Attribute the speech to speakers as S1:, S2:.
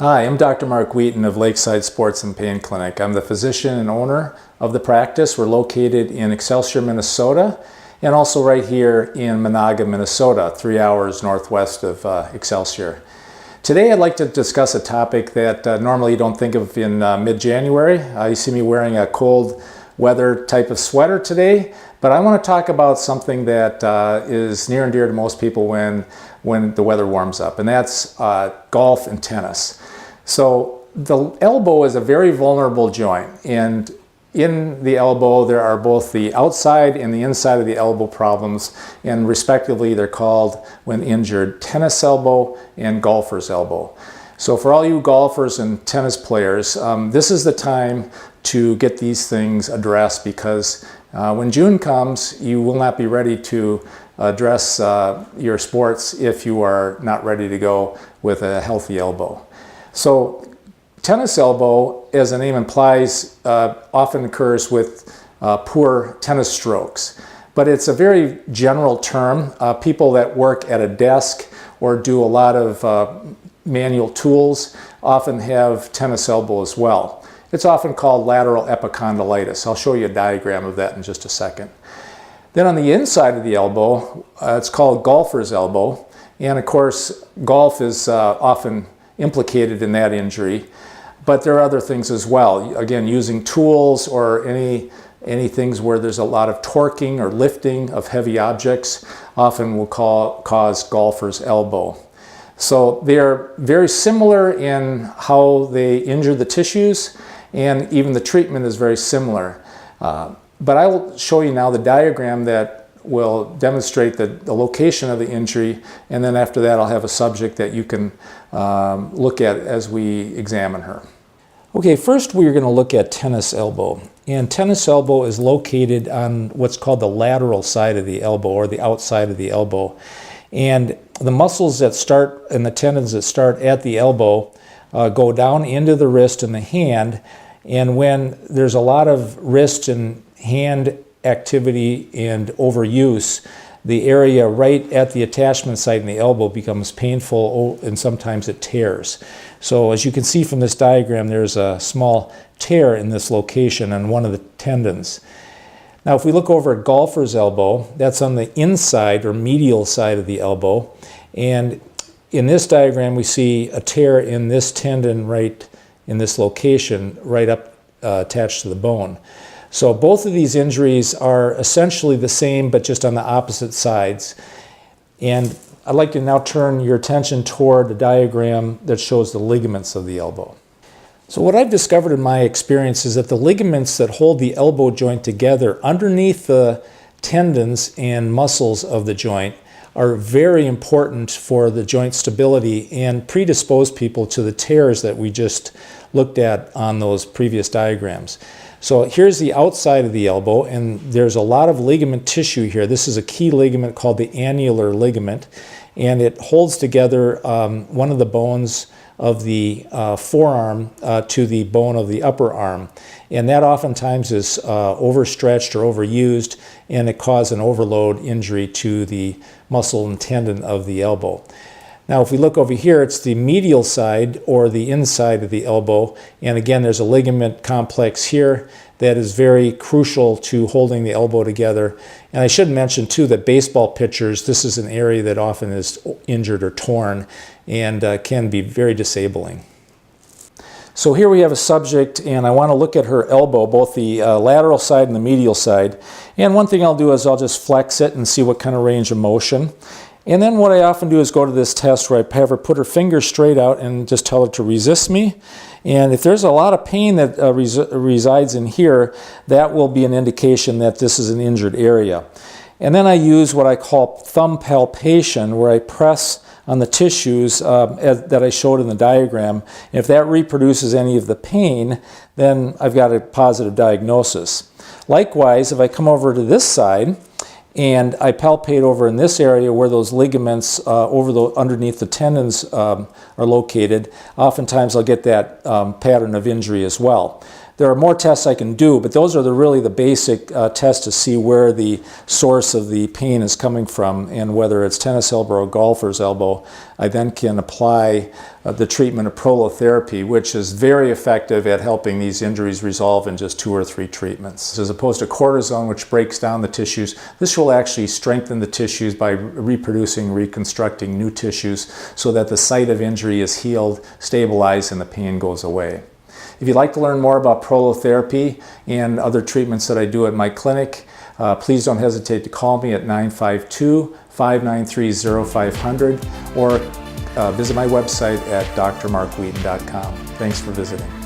S1: Hi, I'm Dr. Mark Wheaton of Lakeside Sports and Pain Clinic. I'm the physician and owner of the practice. We're located in Excelsior, Minnesota, and also right here in Monaga, Minnesota, 3 hours northwest of Excelsior. Today I'd like to discuss a topic that normally you don't think of in mid-January. You see me wearing a cold weather type of sweater today, but I want to talk about something that is near and dear to most people when the weather warms up, and that's golf and tennis. So the elbow is a very vulnerable joint, and in the elbow there are both the outside and the inside of the elbow problems, and respectively they're called, when injured, tennis elbow and golfer's elbow. So for all you golfers and tennis players, this is the time to get these things addressed, because when June comes, you will not be ready to address your sports if you are not ready to go with a healthy elbow. So tennis elbow, as the name implies, often occurs with poor tennis strokes. But it's a very general term. People that work at a desk or do a lot of manual tools often have tennis elbow as well. It's often called lateral epicondylitis. I'll show you a diagram of that in just a second. Then on the inside of the elbow, it's called golfer's elbow. And of course, golf is often implicated in that injury. But there are other things as well. Again, using tools or any things where there's a lot of torquing or lifting of heavy objects often will cause golfer's elbow. So they are very similar in how they injure the tissues, and even the treatment is very similar. But I will show you now the diagram that will demonstrate the location of the injury, and then after that I'll have a subject that you can look at as we examine her. Okay, first we're going to look at tennis elbow. And tennis elbow is located on what's called the lateral side of the elbow, or the outside of the elbow. And the muscles that start and the tendons that start at the elbow go down into the wrist and the hand. And when there's a lot of wrist and hand activity and overuse, the area right at the attachment site in the elbow becomes painful, and sometimes it tears. So as you can see from this diagram, there's a small tear in this location on one of the tendons. Now if we look over at golfer's elbow, that's on the inside or medial side of the elbow. And in this diagram we see a tear in this tendon right in this location, right up attached to the bone. So both of these injuries are essentially the same, but just on the opposite sides. And I'd like to now turn your attention toward a diagram that shows the ligaments of the elbow. So what I've discovered in my experience is that the ligaments that hold the elbow joint together underneath the tendons and muscles of the joint are very important for the joint stability and predispose people to the tears that we just looked at on those previous diagrams. So here's the outside of the elbow, and there's a lot of ligament tissue here. This is a key ligament called the annular ligament, and it holds together one of the bones of the forearm to the bone of the upper arm. And that oftentimes is overstretched or overused, and it causes an overload injury to the muscle and tendon of the elbow. Now if we look over here, it's the medial side or the inside of the elbow, and again there's a ligament complex here that is very crucial to holding the elbow together. And I should mention too that baseball pitchers, this is an area that often is injured or torn and can be very disabling. So here we have a subject, and I want to look at her elbow, both the lateral side and the medial side. And one thing I'll do is I'll just flex it and see what kind of range of motion. And then what I often do is go to this test where I have her put her fingers straight out and just tell her to resist me. And if there's a lot of pain that resides in here, that will be an indication that this is an injured area. And then I use what I call thumb palpation, where I press on the tissues that I showed in the diagram. And if that reproduces any of the pain, then I've got a positive diagnosis. Likewise, if I come over to this side, and I palpate over in this area where those ligaments underneath the tendons are located, oftentimes I'll get that pattern of injury as well. There are more tests I can do, but those are really the basic tests to see where the source of the pain is coming from and whether it's tennis elbow or golfer's elbow. I then can apply the treatment of prolotherapy, which is very effective at helping these injuries resolve in just 2 or 3 treatments. As opposed to cortisone, which breaks down the tissues, this will actually strengthen the tissues by reproducing, reconstructing new tissues so that the site of injury is healed, stabilized, and the pain goes away. If you'd like to learn more about prolotherapy and other treatments that I do at my clinic, please don't hesitate to call me at 952-593-0500 or visit my website at drmarkwheaton.com. Thanks for visiting.